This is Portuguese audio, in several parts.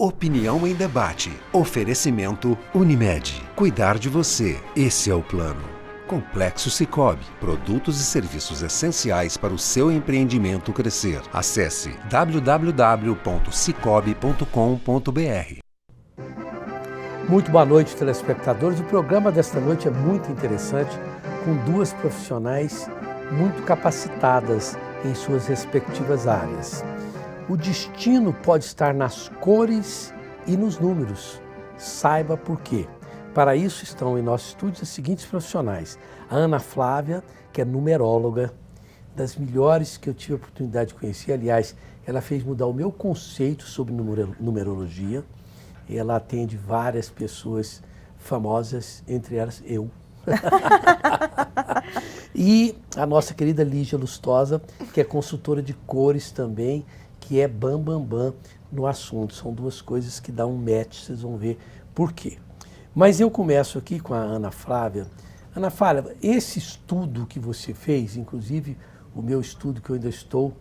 Opinião em debate. Oferecimento Unimed. Cuidar de você. Esse é o plano. Complexo Sicoob. Produtos e serviços essenciais para o seu empreendimento crescer. Acesse www.cicobi.com.br. Muito boa noite, telespectadores. O programa desta noite é muito interessante, com duas profissionais muito capacitadas em suas respectivas áreas. O destino pode estar nas cores e nos números. Saiba por quê. Para isso estão em nosso estúdio as seguintes profissionais. A Ana Flávia, que é numeróloga, das melhores que eu tive a oportunidade de conhecer. Aliás, ela fez mudar o meu conceito sobre numerologia. Ela atende várias pessoas famosas, entre elas eu. E a nossa querida Lígia Lustosa, que é consultora de cores também, que é bam no assunto. São duas coisas que dão um match, vocês vão ver por quê. Mas eu começo aqui com a Ana Flávia. Ana Flávia, esse estudo que você fez, inclusive o meu estudo que eu ainda estou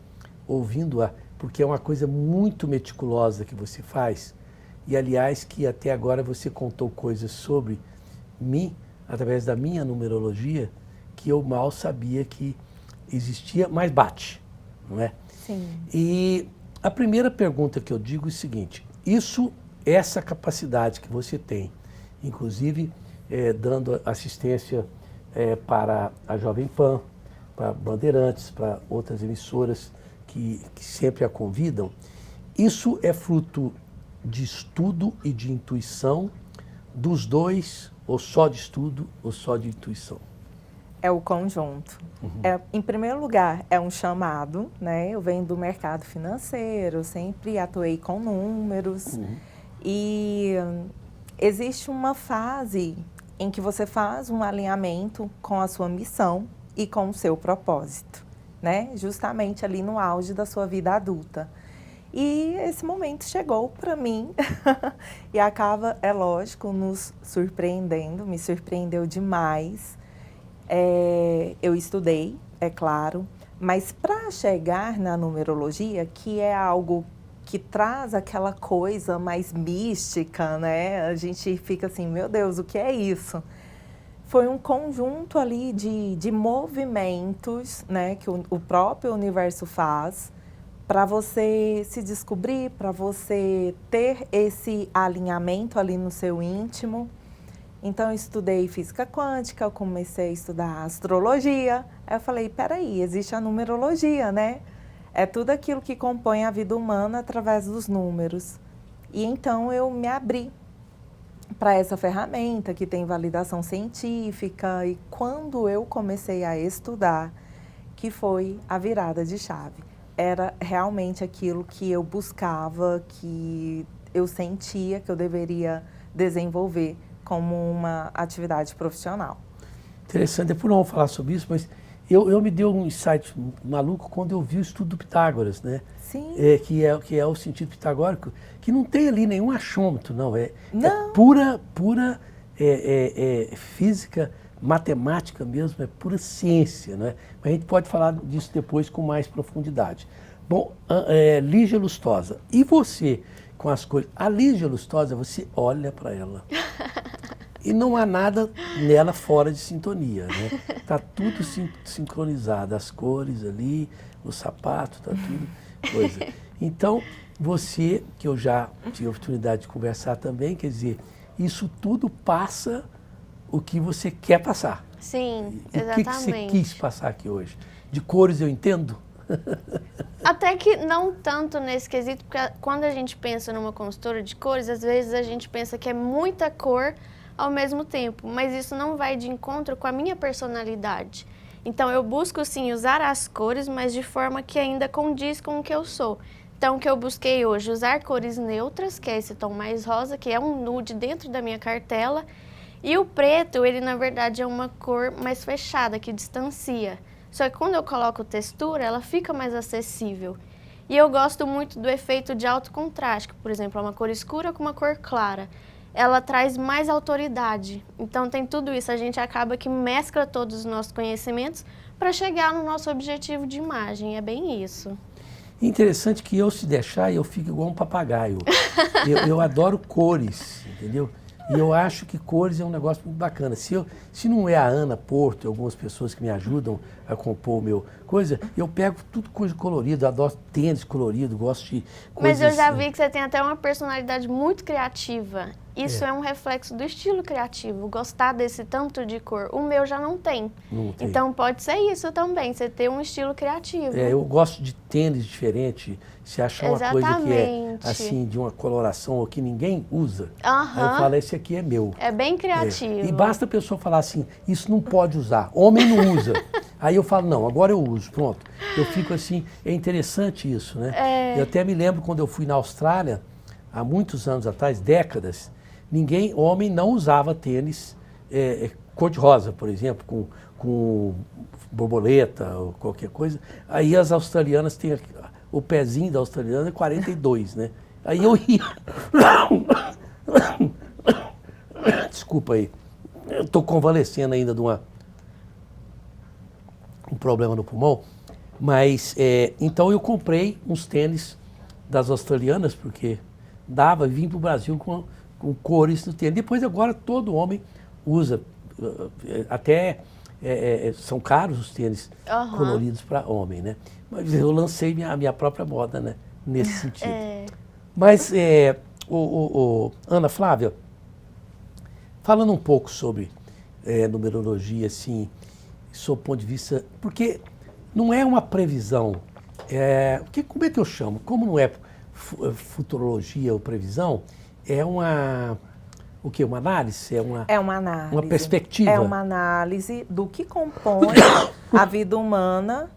ouvindo, porque é uma coisa muito meticulosa que você faz, e aliás que até agora você contou coisas sobre mim, através da minha numerologia, que eu mal sabia que existia, mas bate, não é? Sim. E a primeira pergunta que eu digo é o seguinte: essa capacidade que você tem, inclusive dando assistência para a Jovem Pan, para Bandeirantes, para outras emissoras que sempre a convidam, isso é fruto de estudo e de intuição dos dois, ou só de estudo ou só de intuição? É o conjunto. Uhum. Em primeiro lugar, é um chamado, né? Eu venho do mercado financeiro, sempre atuei com números. Uhum. E existe uma fase em que você faz um alinhamento com a sua missão e com o seu propósito, né? Justamente ali no auge da sua vida adulta. E esse momento chegou para mim e acaba, é lógico, nos surpreendendo, me surpreendeu demais. Eu estudei, é claro, mas para chegar na numerologia, que é algo que traz aquela coisa mais mística, né? A gente fica assim, meu Deus, o que é isso? Foi um conjunto ali de movimentos, né, que o próprio universo faz, para você se descobrir, para você ter esse alinhamento ali no seu íntimo. Então, eu estudei física quântica, eu comecei a estudar astrologia. Aí eu falei, peraí, existe a numerologia, né? É tudo aquilo que compõe a vida humana através dos números. E então, eu me abri para essa ferramenta que tem validação científica. E quando eu comecei a estudar, que foi a virada de chave. Era realmente aquilo que eu buscava, que eu sentia que eu deveria desenvolver como uma atividade profissional. Interessante, depois não vamos falar sobre isso, mas eu me deu um insight maluco quando eu vi o estudo do Pitágoras, né? Sim. Que é o sentido pitagórico, que não tem ali nenhum achômetro, não. É pura física, matemática mesmo, é pura ciência, né? Mas a gente pode falar disso depois com mais profundidade. Bom, Lígia Lustosa, e você com as coisas? A Lígia Lustosa, você olha para ela e não há nada nela fora de sintonia, né? Tá tudo sincronizado, as cores ali, o sapato, tá tudo coisa. Então, você, que eu já tive a oportunidade de conversar também, quer dizer, isso tudo passa o que você quer passar. Sim, e exatamente. O que você quis passar aqui hoje? De cores eu entendo? Até que não tanto nesse quesito, porque quando a gente pensa numa consultora de cores, às vezes a gente pensa que é muita cor ao mesmo tempo, mas isso não vai de encontro com a minha personalidade. Então eu busco sim usar as cores, mas de forma que ainda condiz com o que eu sou. Então o que eu busquei hoje, usar cores neutras, que é esse tom mais rosa, que é um nude dentro da minha cartela, e o preto, ele na verdade é uma cor mais fechada, que distancia. Só que quando eu coloco textura, ela fica mais acessível. E eu gosto muito do efeito de alto contraste, que, por exemplo, é uma cor escura com uma cor clara. Ela traz mais autoridade. Então tem tudo isso, a gente acaba que mescla todos os nossos conhecimentos para chegar no nosso objetivo de imagem, é bem isso. Interessante que eu, se deixar, eu fico igual um papagaio. Eu adoro cores, entendeu? E eu acho que cores é um negócio muito bacana. Se não é a Ana Porto, algumas pessoas que me ajudam a compor o meu coisa, eu pego tudo coisa colorida, adoro tênis colorido, gosto de coisas... Mas eu já vi que você tem até uma personalidade muito criativa. Isso é um reflexo do estilo criativo, gostar desse tanto de cor. O meu já não tem. Não tem. Então pode ser isso também, você ter um estilo criativo. Eu gosto de tênis diferente, se achar uma coisa que é assim, de uma coloração que ninguém usa, aí eu falo, esse aqui é meu. É bem criativo. E basta a pessoa falar assim, isso não pode usar, homem não usa. Aí eu falo, não, agora eu uso, pronto. Eu fico assim, é interessante isso, né? Eu até me lembro quando eu fui na Austrália, há muitos anos atrás, décadas, homem não usava tênis cor-de-rosa, por exemplo, com borboleta ou qualquer coisa. Aí as australianas têm o pezinho da australiana é 42, né? Aí eu ia... Desculpa aí, eu estou convalescendo ainda de um problema no pulmão, mas então eu comprei uns tênis das australianas, porque dava, vim para o Brasil com cores no tênis. Depois agora todo homem usa, até são caros os tênis coloridos para homem, né? Mas eu lancei minha própria moda, né? Nesse sentido. Mas, Ana Flávia, falando um pouco sobre numerologia, assim, sob o ponto de vista... Porque não é uma previsão, como é que eu chamo? Como não é futurologia ou previsão, é uma... O quê? Uma análise? É uma análise. Uma perspectiva? É uma análise do que compõe a vida humana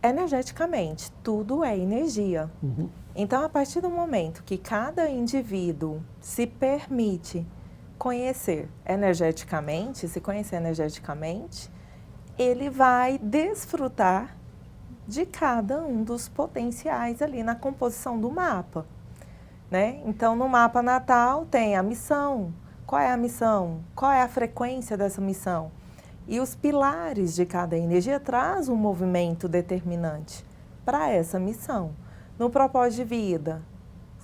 energeticamente. Tudo é energia. Uhum. Então, a partir do momento que cada indivíduo se permite conhecer energeticamente, ele vai desfrutar de cada um dos potenciais ali na composição do mapa, né? Então, no mapa natal tem a missão. Qual é a missão? Qual é a frequência dessa missão? E os pilares de cada energia traz um movimento determinante para essa missão. No propósito de vida,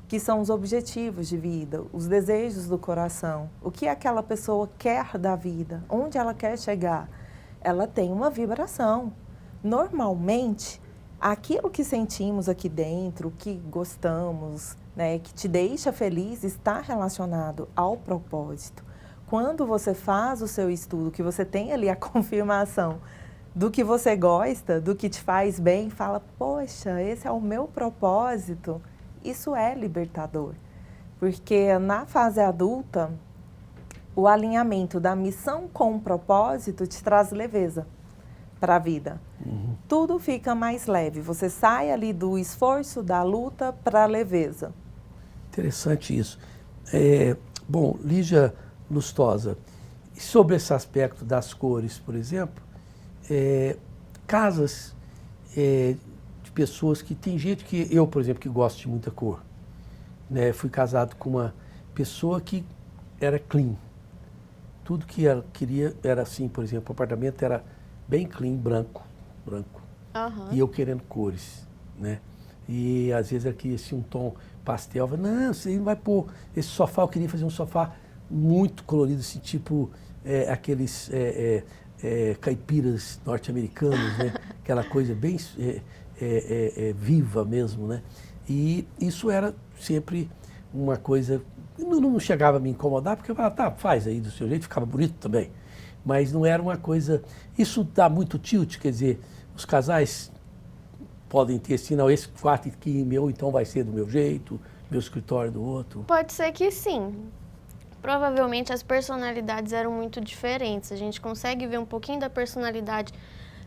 que são os objetivos de vida, os desejos do coração, o que aquela pessoa quer da vida, onde ela quer chegar, ela tem uma vibração. Normalmente, aquilo que sentimos aqui dentro, que gostamos, né, que te deixa feliz, está relacionado ao propósito. Quando você faz o seu estudo, que você tem ali a confirmação do que você gosta, do que te faz bem, fala, poxa, esse é o meu propósito, isso é libertador. Porque na fase adulta, o alinhamento da missão com o propósito te traz leveza para a vida. Uhum. Tudo fica mais leve, você sai ali do esforço, da luta para a leveza. Interessante isso. Bom, Lígia Lustosa, sobre esse aspecto das cores, por exemplo, casas de pessoas que... Tem gente que... Eu, por exemplo, que gosto de muita cor. Né? Fui casado com uma pessoa que era clean. Tudo que ela queria era assim, por exemplo, o apartamento era bem clean, branco. Uhum. E eu querendo cores, né? E às vezes aqui assim, um tom pastel, eu falei, não, você não vai pôr esse sofá, eu queria fazer um sofá muito colorido, assim, tipo aqueles caipiras norte-americanos, né? Aquela coisa bem viva mesmo, né? E isso era sempre uma coisa, não chegava a me incomodar, porque eu falava, tá, faz aí do seu jeito, ficava bonito também. Mas não era uma coisa... Isso dá muito tilt, quer dizer, os casais podem ter assim, não, esse quarto aqui meu, então vai ser do meu jeito, meu escritório do outro. Pode ser que sim. Provavelmente as personalidades eram muito diferentes. A gente consegue ver um pouquinho da personalidade,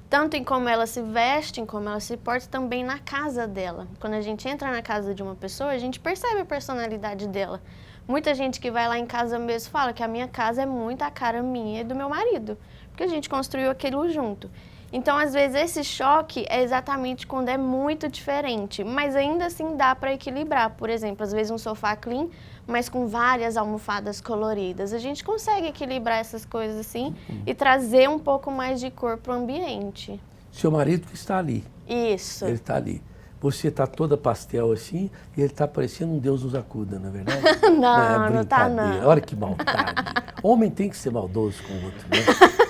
tanto em como ela se veste, em como ela se porta, também na casa dela. Quando a gente entra na casa de uma pessoa, a gente percebe a personalidade dela. Muita gente que vai lá em casa mesmo fala que a minha casa é muito a cara minha e do meu marido, porque a gente construiu aquilo junto. Então, às vezes, esse choque é exatamente quando é muito diferente, mas ainda assim dá para equilibrar. Por exemplo, às vezes um sofá clean, mas com várias almofadas coloridas. A gente consegue equilibrar essas coisas assim e trazer um pouco mais de cor para o ambiente. Seu marido que está ali. Isso. Ele está ali. você tá toda pastel assim e ele tá parecendo um Deus nos acuda, não é verdade? Não tá não. Olha que maldade. Homem tem que ser maldoso com o outro, né?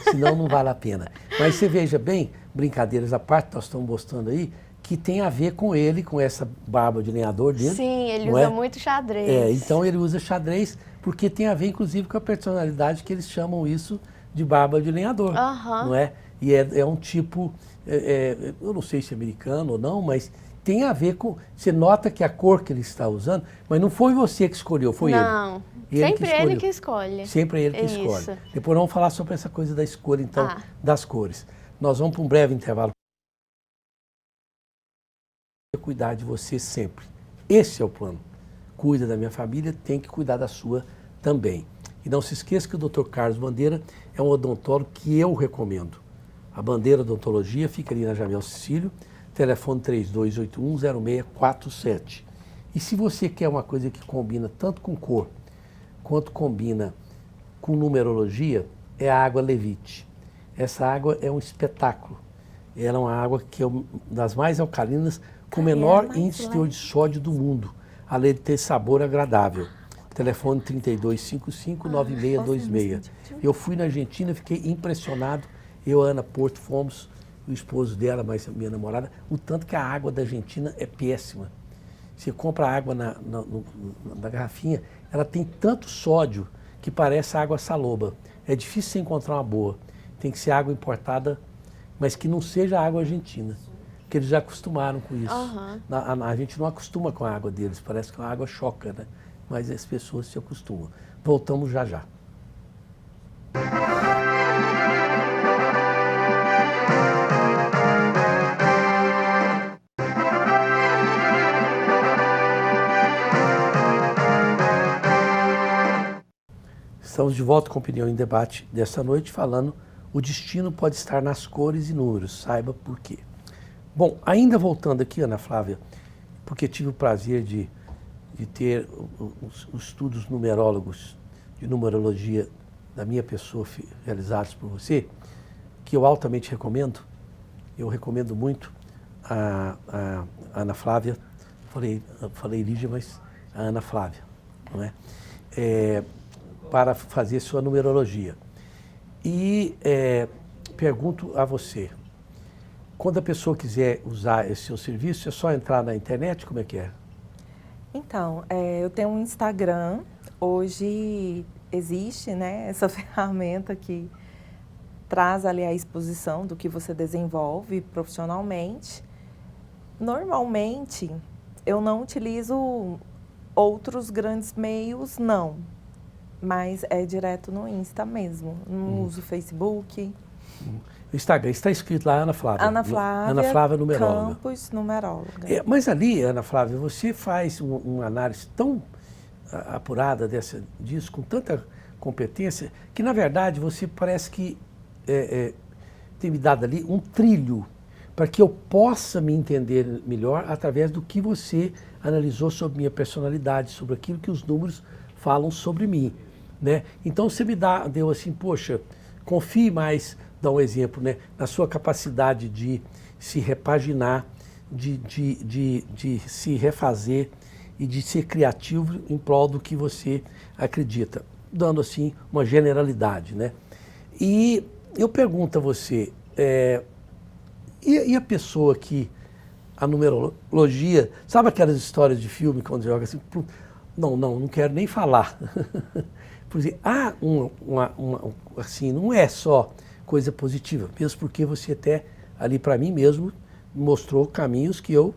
Senão não vale a pena. Mas você veja bem, brincadeiras à parte, nós estamos mostrando aí, que tem a ver com ele, com essa barba de lenhador dele. Sim, ele usa muito xadrez. Então ele usa xadrez porque tem a ver, inclusive, com a personalidade que eles chamam isso de barba de lenhador, não é? E é um tipo, eu não sei se é americano ou não, mas tem a ver com... Você nota que a cor que ele está usando, mas não foi você que escolheu, foi ele. Não, sempre ele que escolhe. Sempre ele que escolhe. Isso. Depois vamos falar sobre essa coisa da escolha, então, das cores. Nós vamos para um breve intervalo. Cuidar de você sempre. Esse é o plano. Cuida da minha família, tem que cuidar da sua também. E não se esqueça que o Dr. Carlos Bandeira é um odontólogo que eu recomendo. A Bandeira Odontologia fica ali na Jamel Cecílio, telefone 3281-0647. E se você quer uma coisa que combina tanto com cor, quanto combina com numerologia, é a água Levite. Essa água é um espetáculo. Ela é uma água que é uma das mais alcalinas, com o menor índice de teor de sódio do mundo, além de ter sabor agradável. Telefone 3255-9626. Eu fui na Argentina, fiquei impressionado. Eu, Ana Porto, fomos, o esposo dela, mas a minha namorada, o tanto que a água da Argentina é péssima. Você compra a água na garrafinha, ela tem tanto sódio que parece água saloba. É difícil você encontrar uma boa. Tem que ser água importada, mas que não seja água argentina. Porque eles já acostumaram com isso. A gente não acostuma com a água deles, parece que a água choca, né? Mas as pessoas se acostumam. Voltamos já já. Estamos de volta com Opinião em Debate desta noite, falando o destino pode estar nas cores e números, saiba por quê. Bom, ainda voltando aqui, Ana Flávia, porque tive o prazer de ter os estudos numerólogos de numerologia da minha pessoa realizados por você, que eu altamente recomendo. Eu recomendo muito a Ana Flávia, falei Lígia, mas a Ana Flávia, não é? Para fazer sua numerologia. E pergunto a você, quando a pessoa quiser usar esse seu serviço, é só entrar na internet? Como é que é? Então, eu tenho um Instagram. Hoje existe, né, essa ferramenta que traz ali a exposição do que você desenvolve profissionalmente. Normalmente, eu não utilizo outros grandes meios, não. Mas é direto no Insta mesmo. Não uso Facebook. O Instagram está escrito lá, Ana Flávia. Ana Flávia numeróloga. Campos, numeróloga. Mas ali, Ana Flávia, você faz uma análise tão apurada disso, com tanta competência, que na verdade você parece que tem me dado ali um trilho para que eu possa me entender melhor através do que você analisou sobre minha personalidade, sobre aquilo que os números falam sobre mim, né? Então você deu assim, poxa, confie mais, dá um exemplo, né, na sua capacidade de se repaginar, de se refazer e de ser criativo em prol do que você acredita, dando assim uma generalidade, né? E eu pergunto a você, e a pessoa que a numerologia, sabe aquelas histórias de filme quando joga assim, não quero nem falar. Por exemplo, assim, não é só coisa positiva, mesmo porque você até ali para mim mesmo mostrou caminhos que eu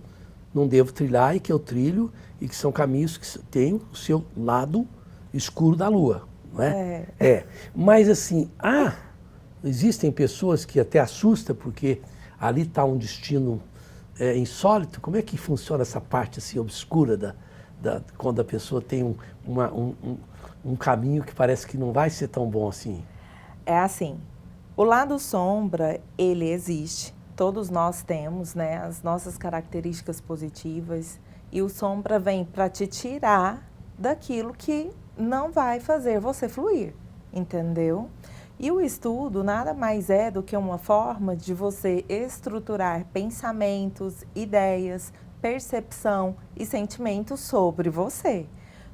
não devo trilhar e que eu trilho e que são caminhos que têm o seu lado escuro da lua, não é? Mas assim, existem pessoas que até assustam porque ali está um destino insólito. Como é que funciona essa parte assim obscura quando a pessoa tem um caminho que parece que não vai ser tão bom assim? É assim, o lado sombra, ele existe. Todos nós temos, né, as nossas características positivas. E o sombra vem para te tirar daquilo que não vai fazer você fluir, entendeu? E o estudo nada mais é do que uma forma de você estruturar pensamentos, ideias, percepção e sentimento sobre você.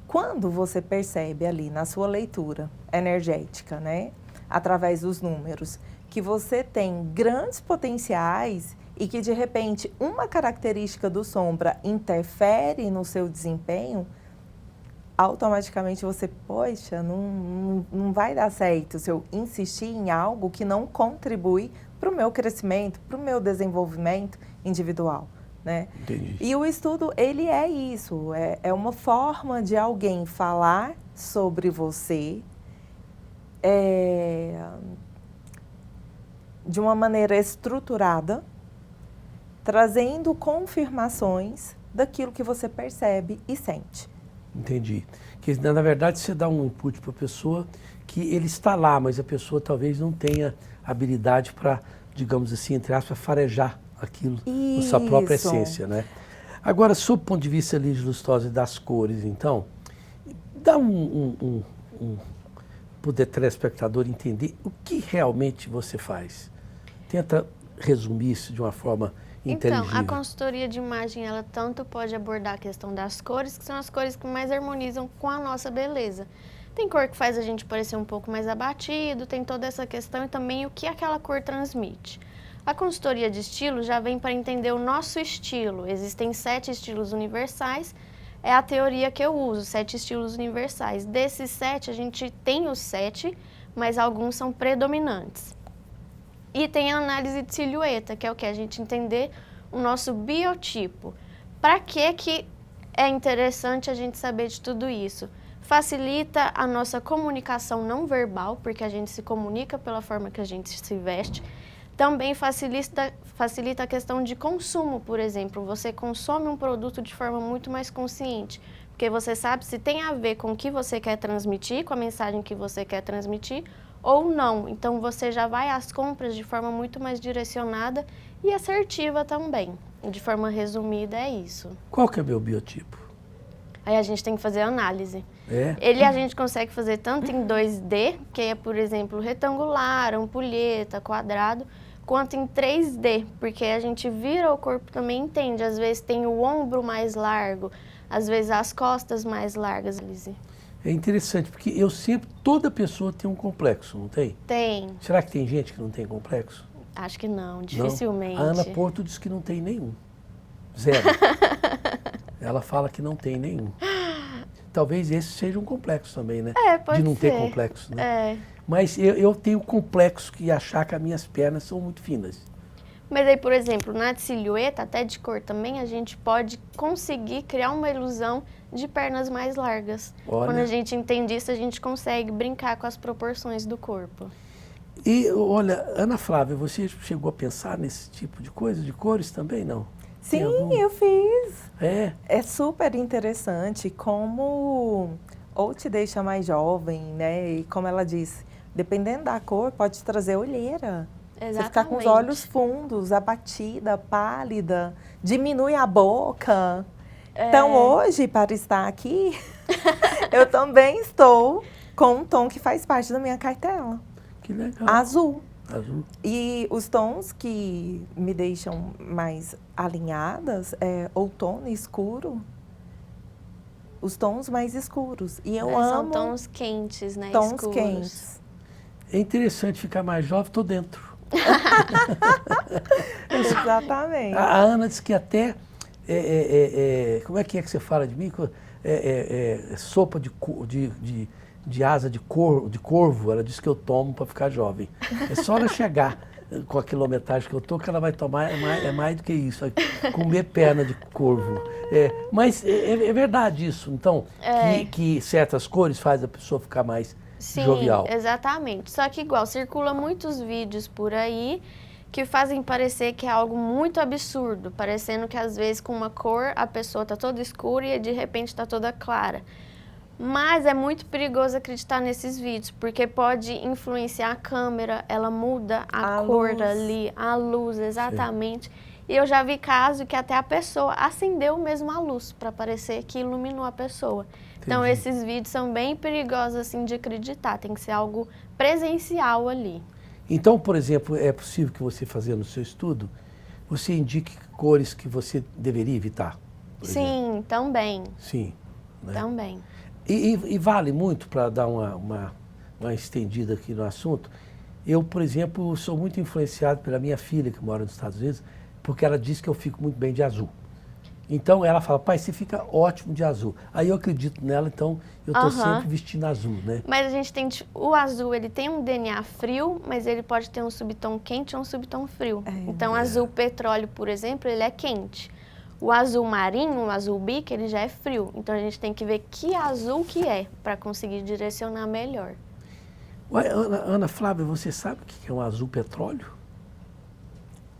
Quando você percebe ali na sua leitura energética, né, através dos números, que você tem grandes potenciais e que, de repente, uma característica do sombra interfere no seu desempenho, automaticamente você, poxa, não vai dar certo se eu insistir em algo que não contribui para o meu crescimento, para o meu desenvolvimento individual, né? Entendi. E o estudo, ele é isso, é uma forma de alguém falar sobre você de uma maneira estruturada, trazendo confirmações daquilo que você percebe e sente. Entendi. Que, na verdade, você dá um input para a pessoa que ele está lá, mas a pessoa talvez não tenha habilidade para, digamos assim, entre aspas, farejar aquilo na sua própria essência, né? Agora, sob o ponto de vista ali de Lustosa das cores, então, dá para o telespectador entender o que realmente você faz. Tenta resumir isso de uma forma inteligível. Então, a consultoria de imagem, ela tanto pode abordar a questão das cores, que são as cores que mais harmonizam com a nossa beleza. Tem cor que faz a gente parecer um pouco mais abatido, tem toda essa questão e também o que aquela cor transmite. A consultoria de estilo já vem para entender o nosso estilo. Existem 7 estilos universais, é a teoria que eu uso, 7 estilos universais. Desses 7, a gente tem os 7, mas alguns são predominantes. E tem a análise de silhueta, que é o que? A gente entender o nosso biotipo. Para que é interessante a gente saber de tudo isso? Facilita a nossa comunicação não verbal, porque a gente se comunica pela forma que a gente se veste. Também facilita a questão de consumo, por exemplo. Você consome um produto de forma muito mais consciente, porque você sabe se tem a ver com o que você quer transmitir, com a mensagem que você quer transmitir, ou não. Então, você já vai às compras de forma muito mais direcionada e assertiva também. De forma resumida, é isso. Qual que é o meu biotipo? Aí a gente tem que fazer análise. É? Ele a gente consegue fazer tanto em 2D, que é, por exemplo, retangular, ampulheta, quadrado, quanto em 3D, porque a gente vira o corpo também entende. Às vezes tem o ombro mais largo, às vezes as costas mais largas, Lizzy. É interessante, porque toda pessoa tem um complexo, não tem? Tem. Será que tem gente que não tem complexo? Acho que não, dificilmente. Não? A Ana Porto diz que não tem nenhum. Zero. Ela fala que não tem nenhum. Talvez esse seja um complexo também, né? Pode de não ser. ter complexo, né? É. Mas eu tenho complexo que achar que as minhas pernas são muito finas. Mas aí, por exemplo, na silhueta, até de cor também, a gente pode conseguir criar uma ilusão de pernas mais largas. Olha. Quando a gente entende isso, a gente consegue brincar com as proporções do corpo. E, olha, Ana Flávia, você chegou a pensar nesse tipo de coisa, de cores também, não? Sim, eu fiz. É? É super interessante como ou te deixa mais jovem, né? E como ela disse, dependendo da cor, pode te trazer olheira. Exatamente. Você ficar com os olhos fundos, abatida, pálida, diminui a boca. Então, hoje, para estar aqui, eu também estou com um tom que faz parte da minha cartela. Que legal. Azul. Azul. E os tons que me deixam mais alinhadas é outono escuro. Os tons mais escuros. E eu amo São tons quentes, né? tons escuros. quentes. É interessante ficar mais jovem, estou dentro. Exatamente. A Ana disse que até, como é que você fala de mim? Sopa de asa de corvo, ela disse que eu tomo para ficar jovem. É só ela chegar com a quilometragem que eu tô, que ela vai tomar, é mais do que isso, comer perna de corvo. Mas é verdade isso, então, que certas cores fazem a pessoa ficar mais jovial. Sim, exatamente. Só que igual, circula muitos vídeos por aí que fazem parecer que é algo muito absurdo, parecendo que às vezes com uma cor a pessoa está toda escura e de repente está toda clara. Mas é muito perigoso acreditar nesses vídeos, porque pode influenciar a câmera, ela muda a cor luz. ali, a luz, exatamente. Sim. E eu já vi caso que até a pessoa acendeu mesmo a luz para parecer que iluminou a pessoa. Entendi. Então esses vídeos são bem perigosos assim de acreditar, tem que ser algo presencial ali. Então, por exemplo, é possível que você fazendo o seu estudo, você indique cores que você deveria evitar? Sim, também. Sim. Né? Também. E vale muito, para dar uma estendida aqui no assunto, eu, por exemplo, sou muito influenciado pela minha filha, que mora nos Estados Unidos, porque ela diz que eu fico muito bem de azul. Então ela fala, pai, você fica ótimo de azul. Aí eu acredito nela, então eu estou sempre vestindo azul, né? Mas a gente tem, o azul, ele tem um DNA frio, mas ele pode ter um subtom quente ou um subtom frio. Então azul petróleo, por exemplo, ele é quente. O azul marinho, o azul bique, ele já é frio. Então a gente tem que ver que azul que é, para conseguir direcionar melhor. Ué, Ana Flávia, você sabe o que é um azul petróleo?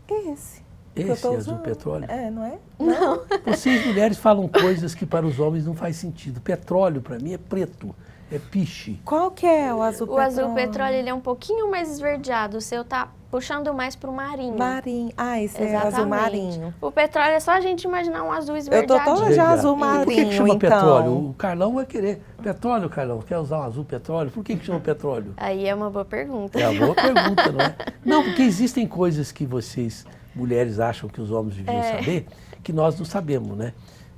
Esse. Esse azul petróleo? Não é? Não. Vocês mulheres falam coisas que para os homens não faz sentido. Petróleo, para mim, é preto, é piche. Qual que é o azul petróleo? O azul petróleo, ele é um pouquinho mais esverdeado. O seu tá puxando mais pro marinho. Marinho. Ah, esse Exatamente. é azul marinho. O petróleo é só a gente imaginar um azul Eu esverdeado. tô toda de azul marinho, Por que chama então? petróleo? O Carlão vai querer. Petróleo, Carlão, quer usar um azul petróleo? Por que chama petróleo? Aí é uma boa pergunta. É uma boa pergunta, não é? Não, porque existem coisas que vocês, mulheres, acham que os homens deviam saber, que nós não sabemos, né?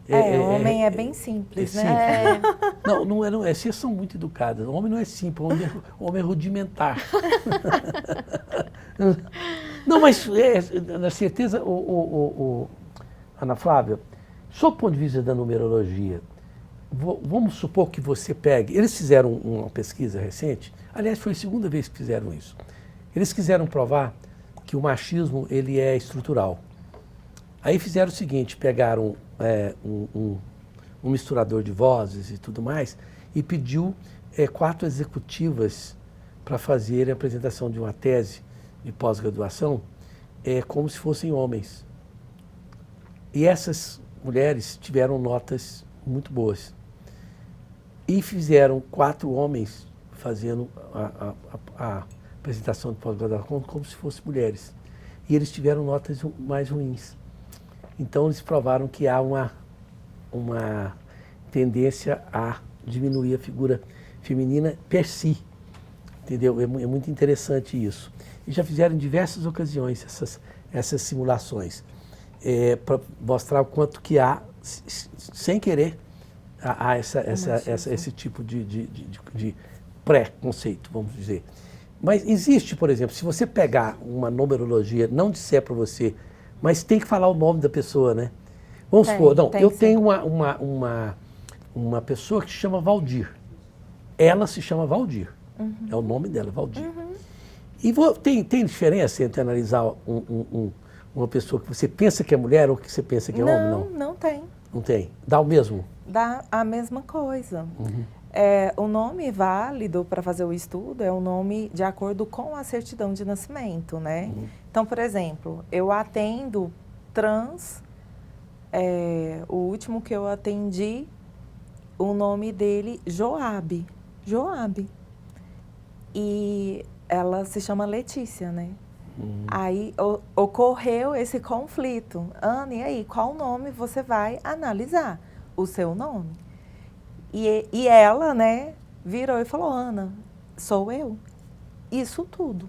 O homem é bem simples, né? Não é. Vocês são muito educadas. O homem não é simples, o homem é rudimentar. Não, mas na certeza, Ana Flávia, sob o ponto de vista da numerologia, vamos supor que você pegue. Eles fizeram uma pesquisa recente, aliás, foi a segunda vez que fizeram isso. Eles quiseram provar que o machismo ele é estrutural. Aí fizeram o seguinte, pegaram um misturador de vozes e tudo mais e pediu 4 executivas para fazer a apresentação de uma tese de pós-graduação como se fossem homens. E essas mulheres tiveram notas muito boas. E fizeram 4 homens fazendo a apresentação de pós-graduação como se fossem mulheres. E eles tiveram notas mais ruins. Então eles provaram que há uma tendência a diminuir a figura feminina per si. Entendeu? É muito interessante isso. E já fizeram em diversas ocasiões essas simulações para mostrar o quanto que há, sem querer, há esse tipo de pré-conceito, vamos dizer. Mas existe, por exemplo, se você pegar uma numerologia, não disser para você, mas tem que falar o nome da pessoa, né? Vamos supor, eu tenho uma pessoa que se chama Valdir. Ela se chama Valdir. É o nome dela, Valdir. E tem diferença entre analisar uma pessoa que você pensa que é mulher ou que você pensa que é homem? Não, não tem. Não tem? Dá o mesmo? Dá a mesma coisa. O nome válido para fazer o estudo é o nome de acordo com a certidão de nascimento, né? Então, por exemplo, eu atendo trans, o último que eu atendi, o nome dele, Joabe. Joabe. E ela se chama Letícia, né? Aí ocorreu esse conflito. Ana, e aí, qual nome você vai analisar? O seu nome. E ela, né, virou e falou, Ana, sou eu. Isso tudo.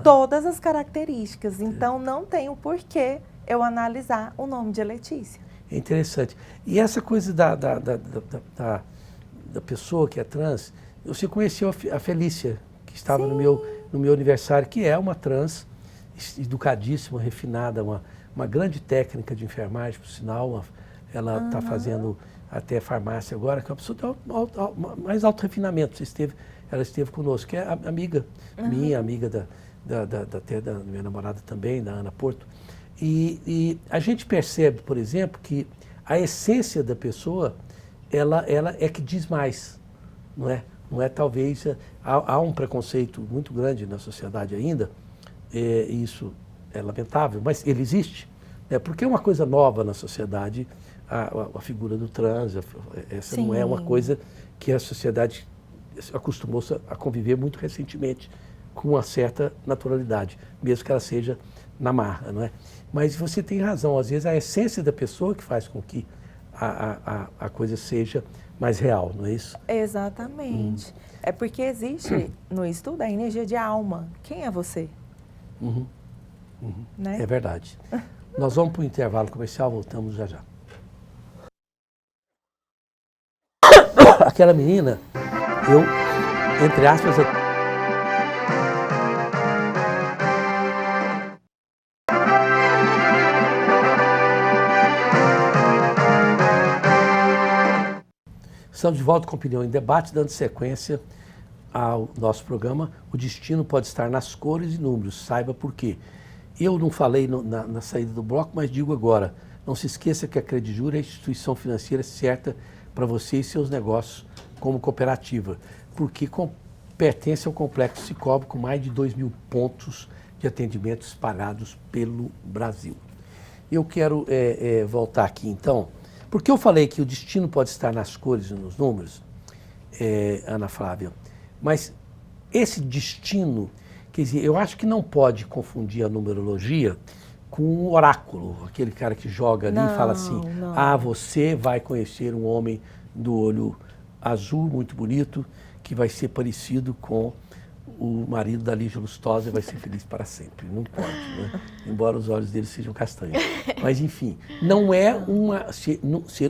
Todas as características. Então, não tem o porquê eu analisar o nome de Letícia. É interessante. E essa coisa da pessoa que é trans, você conheceu a Felícia, que estava no meu aniversário, que é uma trans educadíssima, refinada, uma grande técnica de enfermagem, por sinal. Ela está fazendo até farmácia agora, que é uma pessoa de mais alto refinamento. Ela esteve conosco, que é amiga minha, amiga até da minha namorada também, da Ana Porto. E a gente percebe, por exemplo, que a essência da pessoa, ela é que diz mais, não é? Não é talvez, há um preconceito muito grande na sociedade ainda, e isso é lamentável, mas ele existe, né? Porque é uma coisa nova na sociedade, a figura do trans, essa não é uma coisa que a sociedade acostumou a conviver muito recentemente, com uma certa naturalidade, mesmo que ela seja na marra, não é? Mas você tem razão, às vezes a essência da pessoa que faz com que a coisa seja mais real, não é isso? Exatamente. É porque existe no estudo a energia de alma. Quem é você? Né? É verdade. Nós vamos para o intervalo comercial, voltamos já já. Aquela menina, entre aspas, estamos de volta com Opinião em Debate, dando sequência ao nosso programa. O destino pode estar nas cores e números, saiba por quê. Eu não falei na saída do bloco, mas digo agora, não se esqueça que a Credijur é a instituição financeira certa para você e seus negócios como cooperativa, porque pertence ao Complexo Sicoob com mais de 2.000 pontos de atendimento espalhados pelo Brasil. Eu quero voltar aqui então, porque eu falei que o destino pode estar nas cores e nos números, Ana Flávia, mas esse destino, quer dizer, eu acho que não pode confundir a numerologia com o oráculo, aquele cara que joga ali e fala assim, você vai conhecer um homem do olho azul, muito bonito, que vai ser parecido com o marido da Lígia Lustosa e vai ser feliz para sempre. Não pode, né? Embora os olhos dele sejam castanhos. Mas, enfim, não é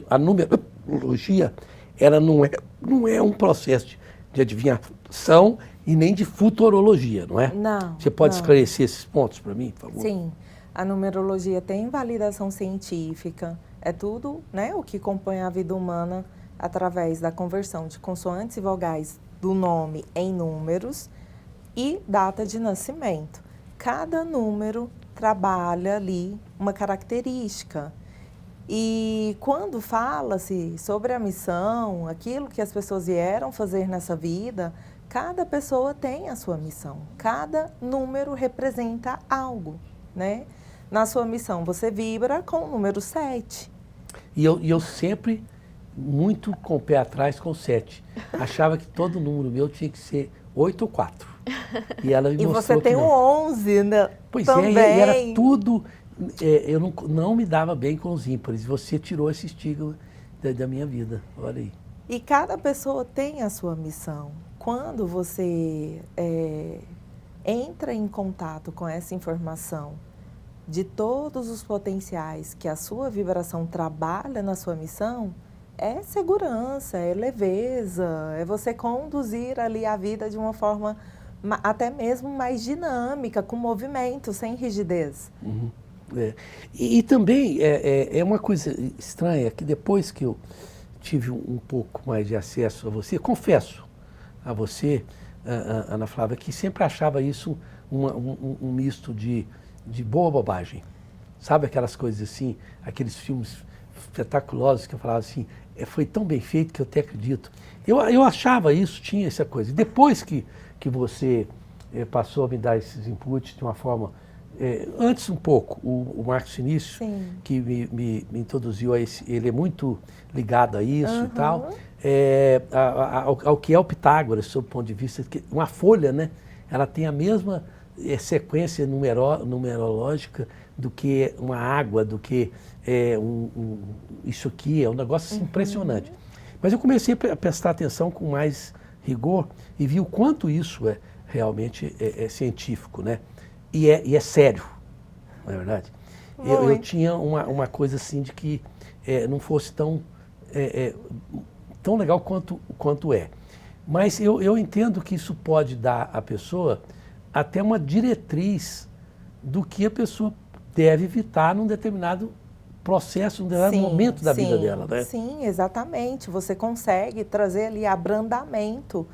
a numerologia, ela não é um processo de adivinhação e nem de futurologia, não é? Não. Você pode esclarecer esses pontos para mim, por favor? Sim. A numerologia tem validação científica, é tudo, né, o que compõe a vida humana através da conversão de consoantes e vogais do nome em números e data de nascimento. Cada número trabalha ali uma característica. E quando fala-se sobre a missão, aquilo que as pessoas vieram fazer nessa vida, cada pessoa tem a sua missão. Cada número representa algo, né? Na sua missão, você vibra com o número 7. E eu sempre, muito com o pé atrás, com o 7. Achava que todo número meu tinha que ser 8 ou 4. E ela me mostrou você tem o 11, né? Pois também. E era tudo... eu não me dava bem com os ímpares. Você tirou esse estigma da minha vida. Olha aí. E cada pessoa tem a sua missão. Quando você entra em contato com essa informação de todos os potenciais que a sua vibração trabalha na sua missão, é segurança, é leveza, é você conduzir ali a vida de uma forma até mesmo mais dinâmica, com movimento, sem rigidez. Uhum. E também é uma coisa estranha, que depois que eu tive um pouco mais de acesso a você, confesso a você, Ana Flávia, que sempre achava isso um misto de boa bobagem. Sabe aquelas coisas assim, aqueles filmes espetaculosos que eu falava assim, foi tão bem feito que eu até acredito. Eu achava isso, tinha essa coisa. Depois que você passou a me dar esses inputs de uma forma... antes um pouco, o Marcos Sinício, Sim. que me introduziu a esse, ele é muito ligado a isso e tal, ao que é o Pitágoras, sob o ponto de vista, que uma folha, né, ela tem a mesma sequência numerológica do que uma água, do que isso aqui, é um negócio impressionante. Mas eu comecei a prestar atenção com mais rigor e vi o quanto isso realmente é científico, né? E é sério, não é verdade? Eu tinha uma coisa assim de que não fosse tão legal quanto é. Mas eu entendo que isso pode dar à pessoa até uma diretriz do que a pessoa deve evitar num determinado processo, num determinado momento da vida dela, né? Sim, exatamente. Você consegue trazer ali abrandamento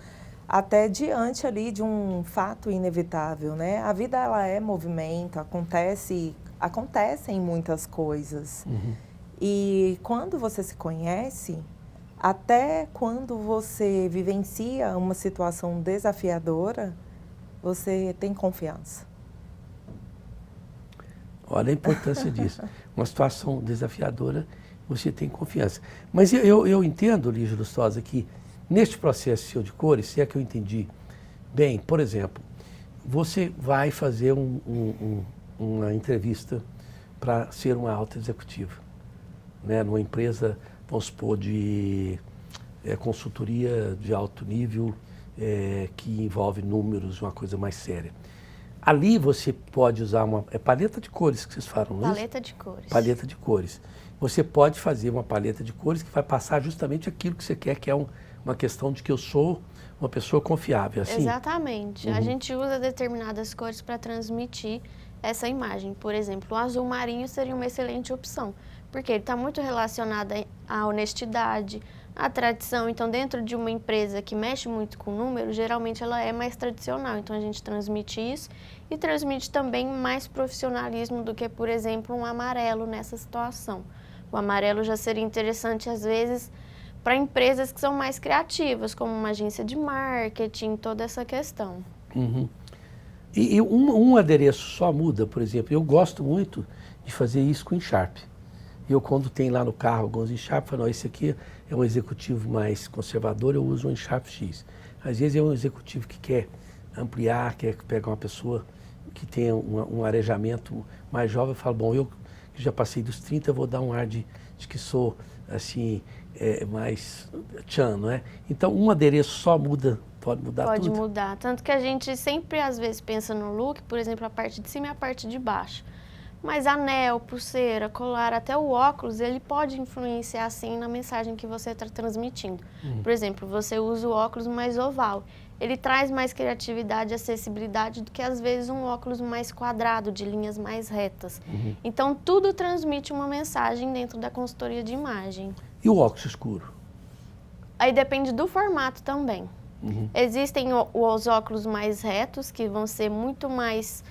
até diante ali de um fato inevitável, né? A vida, ela é movimento, acontecem muitas coisas. E quando você se conhece, até quando você vivencia uma situação desafiadora, você tem confiança. Olha a importância disso. Uma situação desafiadora, você tem confiança. Mas eu entendo, Lígia Lustosa, que neste processo seu de cores, se é que eu entendi bem, por exemplo, você vai fazer uma entrevista para ser uma alta executiva, né, numa empresa, vamos supor, de consultoria de alto nível, que envolve números, uma coisa mais séria. Ali você pode usar é paleta de cores que vocês falam, não é isso? Paleta de cores. Paleta de cores. Você pode fazer uma paleta de cores que vai passar justamente aquilo que você quer, que é uma questão de que eu sou uma pessoa confiável, assim? Exatamente. A gente usa determinadas cores para transmitir essa imagem. Por exemplo, o azul marinho seria uma excelente opção, porque ele está muito relacionado à honestidade, à tradição. Então, dentro de uma empresa que mexe muito com números, geralmente ela é mais tradicional. Então, a gente transmite isso e transmite também mais profissionalismo do que, por exemplo, um amarelo nessa situação. O amarelo já seria interessante, às vezes, para empresas que são mais criativas, como uma agência de marketing, toda essa questão. Uhum. E um adereço só muda, por exemplo, eu gosto muito de fazer isso com Sharp. Eu, quando tem lá no carro alguns em Sharp, falo, não, esse aqui é um executivo mais conservador, eu uso um Sharp X. Às vezes é um executivo que quer ampliar, quer pegar uma pessoa que tenha um arejamento mais jovem, eu falo, bom, eu que já passei dos 30, eu vou dar um ar de que sou, assim, mais tchan, não é? Então, um adereço só muda, pode mudar tudo? Pode mudar, tanto que a gente sempre, às vezes, pensa no look, por exemplo, a parte de cima e a parte de baixo. Mas anel, pulseira, colar, até o óculos, ele pode influenciar, sim, na mensagem que você está transmitindo. Por exemplo, você usa o óculos mais oval. Ele traz mais criatividade e acessibilidade do que, às vezes, um óculos mais quadrado, de linhas mais retas. Então, tudo transmite uma mensagem dentro da consultoria de imagem. E o óculos escuro? Aí depende do formato também. Existem os óculos mais retos, que vão ser muito mais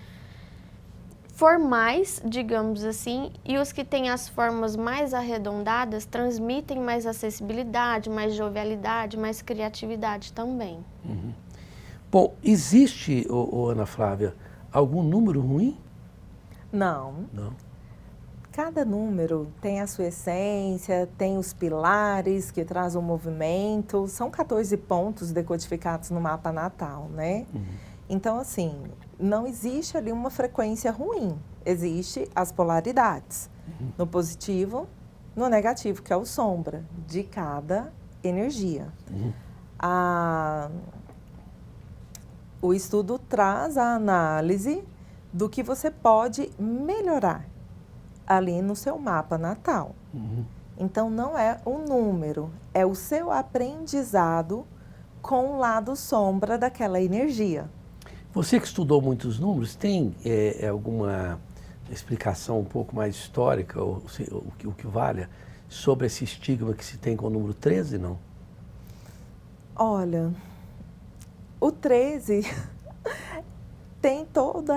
formais, digamos assim, e os que têm as formas mais arredondadas transmitem mais acessibilidade, mais jovialidade, mais criatividade também. Bom, existe, Ana Flávia, algum número ruim? Não. Não. Cada número tem a sua essência, tem os pilares que trazem o movimento. São 14 pontos decodificados no mapa natal, né? Então, assim, não existe ali uma frequência ruim. Existe as polaridades. No positivo, no negativo, que é o sombra de cada energia. O estudo traz a análise do que você pode melhorar ali no seu mapa natal. Então, não é um número, é o seu aprendizado com o lado sombra daquela energia. Você que estudou muitos números, tem alguma explicação um pouco mais histórica, o que valha, sobre esse estigma que se tem com o número 13, não? Olha, o 13 tem toda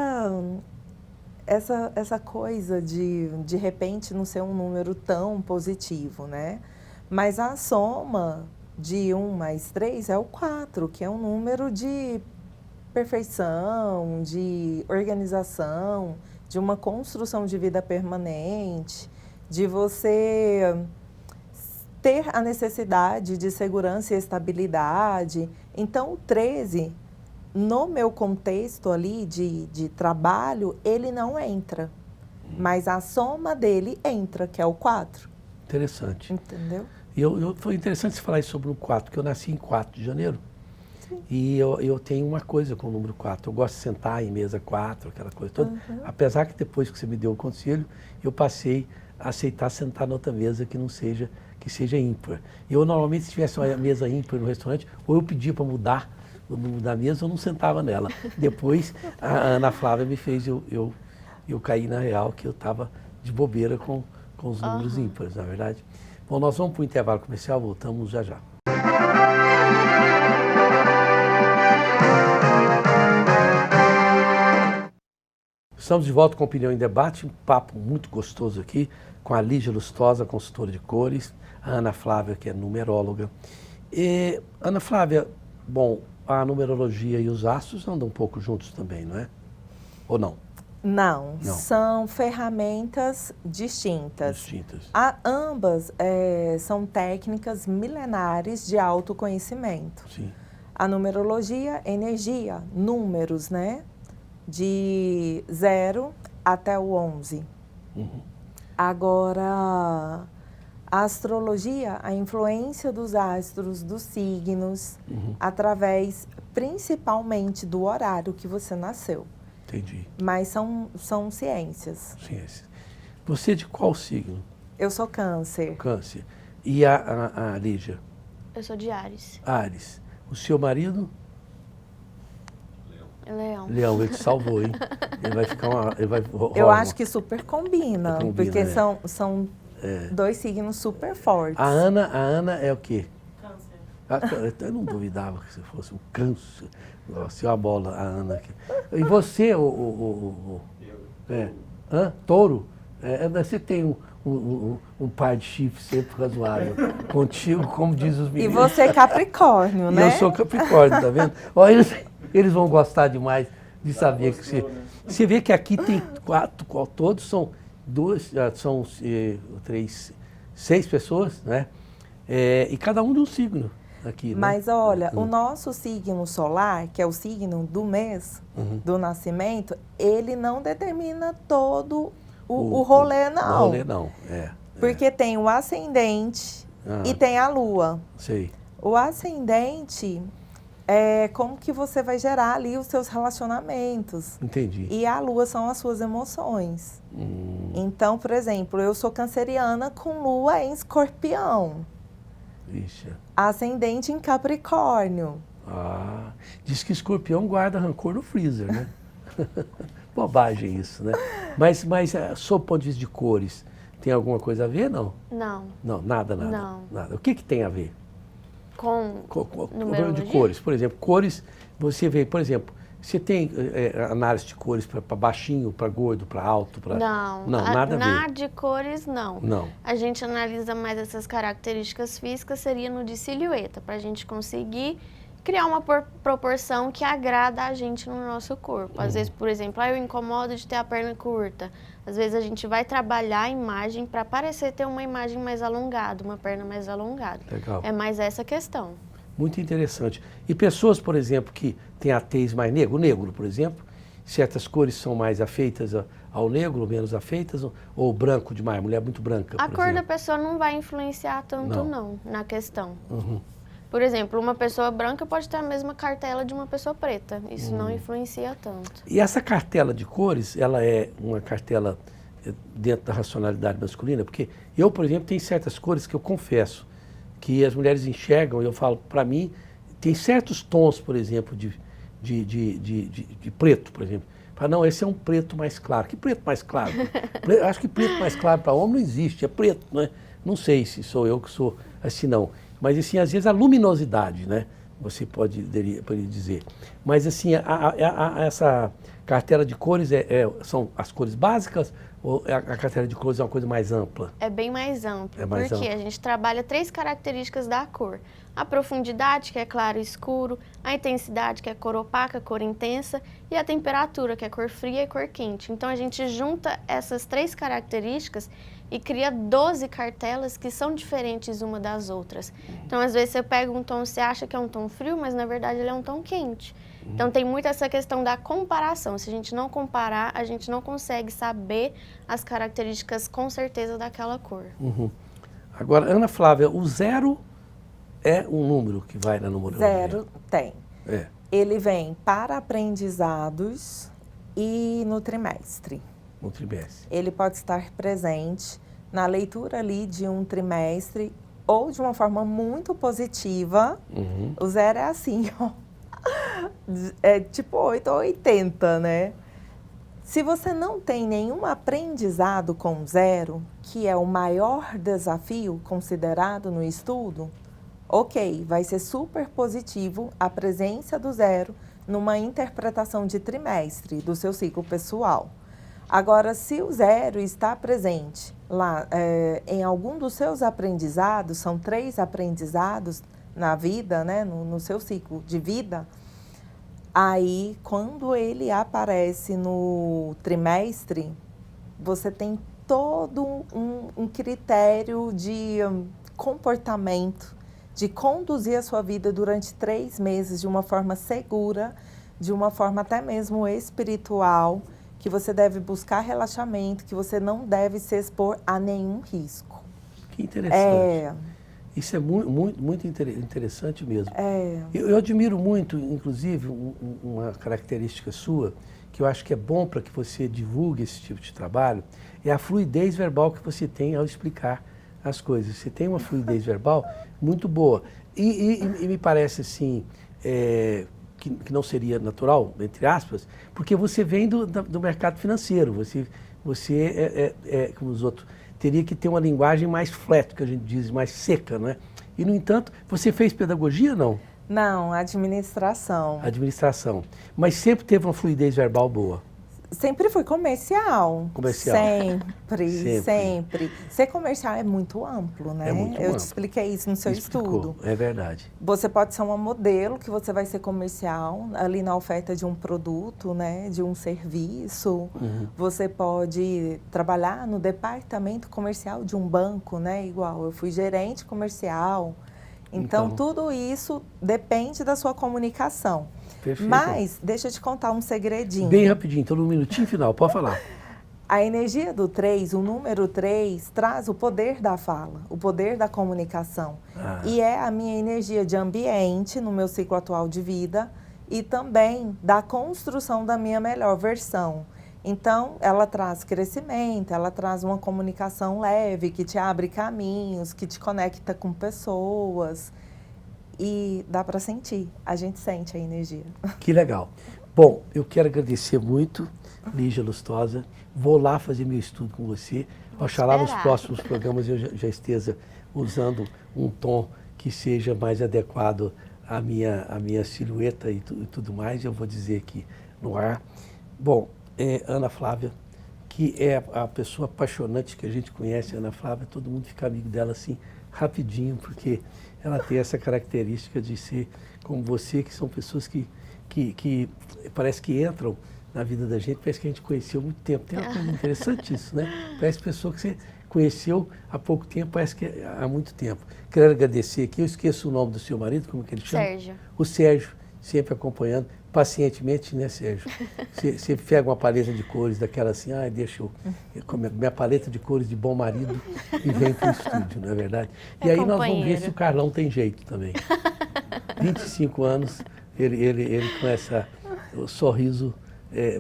essa coisa de repente não ser um número tão positivo, né? Mas a soma de 1 mais 3 é o 4, que é um número de perfeição, de organização, de uma construção de vida permanente, de você ter a necessidade de segurança e estabilidade. Então, o 13, no meu contexto ali de trabalho, ele não entra, mas a soma dele entra, que é o 4. Interessante. Entendeu? Foi interessante você falar isso sobre o 4, porque eu nasci em 4 de janeiro. E eu tenho uma coisa com o número 4, eu gosto de sentar em mesa 4, aquela coisa toda. Apesar que depois que você me deu o conselho, eu passei a aceitar sentar na outra mesa que seja ímpar. Eu normalmente, se tivesse uma mesa ímpar no restaurante, ou eu pedia para mudar o número da mesa, ou não sentava nela. Depois a Ana Flávia me fez eu cair na real, que eu estava de bobeira com os números ímpares, na verdade. Bom, nós vamos para o intervalo comercial, voltamos já já. Estamos de volta com Opinião em Debate, um papo muito gostoso aqui com a Lígia Lustosa, consultora de cores, a Ana Flávia, que é numeróloga. E, Ana Flávia, bom, a numerologia e os astros andam um pouco juntos também, não é? Ou não? Não, são ferramentas distintas. Ambas são técnicas milenares de autoconhecimento. Sim. A numerologia, energia, números, né? De 0 até o 11. Agora, a astrologia, a influência dos astros, dos signos, através principalmente do horário que você nasceu. Entendi. Mas são ciências. Ciências. Você é de qual signo? Eu sou câncer. Câncer. E a Lígia? Eu sou de Áries. Áries. O seu marido? Leão. Leão, ele te salvou, hein? Ele vai ficar Eu acho que super combina, Combina, porque é. são dois signos super fortes. A Ana é o quê? Câncer. Eu não duvidava que você fosse um câncer. Nossa, é uma bola, a Ana aqui. E você, touro? Você tem um par de chifres sempre razoável contigo, como diz os meninos. E você é Capricórnio, né? Eu sou Capricórnio, tá vendo? Olha, eles vão gostar demais de saber que você... Você vê que aqui tem 4, todos são 6 pessoas, né? E cada um de um signo aqui, né? Mas olha, o nosso signo solar, que é o signo do mês do nascimento, ele não determina todo o rolê, não. O rolê não, Porque tem o ascendente e tem a lua. Sei. O ascendente é como que você vai gerar ali os seus relacionamentos. Entendi. E a lua são as suas emoções. Então, por exemplo, eu sou canceriana com lua em escorpião. Vixe. Ascendente em Capricórnio. Diz que escorpião guarda rancor no freezer, né? Bobagem isso, né? Mas sob o ponto de vista de cores, tem alguma coisa a ver, não? Não. Não, nada. Não. Nada. O que tem a ver? Com De cores. Por exemplo, cores, você vê, por exemplo, você tem análise de cores para baixinho, para gordo, para alto? Não, nada a ver. Na de cores, não. Não. A gente analisa mais essas características físicas, seria no de silhueta, para a gente conseguir criar uma proporção que agrada a gente no nosso corpo. Às vezes, por exemplo, eu incomodo de ter a perna curta. Às vezes a gente vai trabalhar a imagem para parecer ter uma imagem mais alongada, uma perna mais alongada. Legal. É mais essa questão. Muito interessante. E pessoas, por exemplo, que têm a tez mais negra, o negro, por exemplo, certas cores são mais afeitas ao negro, menos afeitas, ou branco demais, mulher muito branca, A por cor exemplo. da pessoa não vai influenciar tanto, Não. não, na questão. Uhum. Por exemplo, uma pessoa branca pode ter a mesma cartela de uma pessoa preta. Isso não influencia tanto. E essa cartela de cores, ela é uma cartela dentro da racionalidade masculina? Porque eu, por exemplo, tenho certas cores que eu confesso que as mulheres enxergam, e eu falo, para mim, tem certos tons, por exemplo, de preto, por exemplo. Fala, não, esse é um preto mais claro. Que preto mais claro? Acho que preto mais claro para homem não existe, é preto, não é? Não sei se sou eu que sou assim, não. Mas, assim, às vezes a luminosidade, né? Você pode dizer. Mas, assim, essa cartela de cores são as cores básicas ou a cartela de cores é uma coisa mais ampla? É bem mais amplo, mais porque amplo. a gente trabalha 3 características da cor. A profundidade, que é claro e escuro, a intensidade, que é cor opaca, cor intensa, e a temperatura, que é cor fria e cor quente. Então, a gente junta essas 3 características e cria 12 cartelas que são diferentes uma das outras. Então, às vezes, você pega um tom, você acha que é um tom frio, mas, na verdade, ele é um tom quente. Então, tem muito essa questão da comparação. Se a gente não comparar, a gente não consegue saber as características com certeza daquela cor. Uhum. Agora, Ana Flávia, o 0 é um número que vai na numerologia? 0 tem. Ele vem para aprendizados e no trimestre. No trimestre. Ele pode estar presente na leitura ali de um trimestre ou de uma forma muito positiva. O 0 é assim, ó. É tipo 8 ou 80, né? Se você não tem nenhum aprendizado com 0, que é o maior desafio considerado no estudo, ok, vai ser super positivo a presença do 0 numa interpretação de trimestre do seu ciclo pessoal. Agora, se o 0 está presente lá em algum dos seus aprendizados, são 3 aprendizados na vida, né, no seu ciclo de vida, aí, quando ele aparece no trimestre, você tem todo um critério de comportamento, de conduzir a sua vida durante 3 meses de uma forma segura, de uma forma até mesmo espiritual, que você deve buscar relaxamento, que você não deve se expor a nenhum risco. Que interessante. Isso é muito interessante mesmo. Eu admiro muito, inclusive, uma característica sua, que eu acho que é bom para que você divulgue esse tipo de trabalho, é a fluidez verbal que você tem ao explicar as coisas. Você tem uma fluidez verbal muito boa. E me parece assim, que não seria natural, entre aspas, porque você vem do mercado financeiro, você como os outros, teria que ter uma linguagem mais flat, que a gente diz, mais seca, não é? E, no entanto, você fez pedagogia, não? Não, administração. Administração. Mas sempre teve uma fluidez verbal boa? Sempre fui comercial. Comercial. Sempre. Ser comercial é muito amplo, né? É muito Eu amplo. te expliquei isso no seu estudo. É verdade. Você pode ser uma modelo, que você vai ser comercial, ali na oferta de um produto, né? De um serviço. Você pode trabalhar no departamento comercial de um banco, né? Igual, eu fui gerente comercial. Então, tudo isso depende da sua comunicação. Perfeito. Mas, deixa eu te contar um segredinho. Bem rapidinho, então no minutinho final, pode falar. A energia do 3, o número 3, traz o poder da fala, o poder da comunicação. E é a minha energia de ambiente no meu ciclo atual de vida e também da construção da minha melhor versão. Então, ela traz crescimento, ela traz uma comunicação leve, que te abre caminhos, que te conecta com pessoas. E dá para sentir, a gente sente a energia. Que legal. Bom, eu quero agradecer muito, Lígia Lustosa. Vou lá fazer meu estudo com você. Oxalá nos próximos programas eu já esteja usando um tom que seja mais adequado à minha silhueta e tudo mais. Eu vou dizer aqui no ar. Bom, Ana Flávia, que é a pessoa apaixonante que a gente conhece, Ana Flávia, todo mundo fica amigo dela assim rapidinho, porque ela tem essa característica de ser como você, que são pessoas que parece que entram na vida da gente, parece que a gente conheceu há muito tempo. Tem uma coisa interessante isso, né? Parece pessoa que você conheceu há pouco tempo, parece que há muito tempo. Quero agradecer aqui, eu esqueço o nome do seu marido, como que ele chama? Sérgio. O Sérgio, sempre acompanhando, pacientemente, né, Sérgio? Você pega uma paleta de cores daquela assim, deixa eu minha paleta de cores de bom marido e vem para o estúdio, não é verdade? E aí nós vamos ver se o Carlão tem jeito também. 25 anos, ele com o sorriso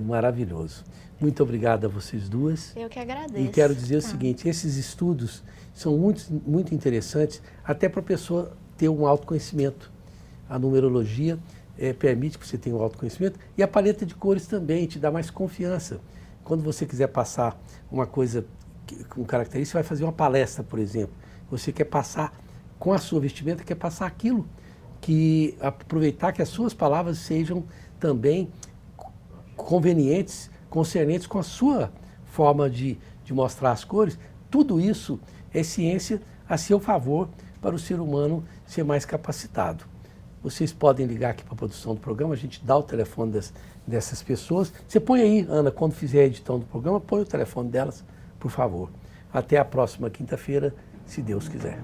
maravilhoso. Muito obrigado a vocês duas. Eu que agradeço. E quero dizer o seguinte, esses estudos são muito interessantes, até para a pessoa ter um autoconhecimento. A numerologia permite que você tenha um autoconhecimento e a paleta de cores também te dá mais confiança. Quando você quiser passar uma coisa com característica, você vai fazer uma palestra, por exemplo. Você quer passar com a sua vestimenta, quer passar aquilo aproveitar que as suas palavras sejam também convenientes, concernentes com a sua forma de mostrar as cores. Tudo isso é ciência a seu favor para o ser humano ser mais capacitado. Vocês podem ligar aqui para a produção do programa, a gente dá o telefone dessas pessoas. Você põe aí, Ana, quando fizer a edição do programa, põe o telefone delas, por favor. Até a próxima quinta-feira, se Deus quiser.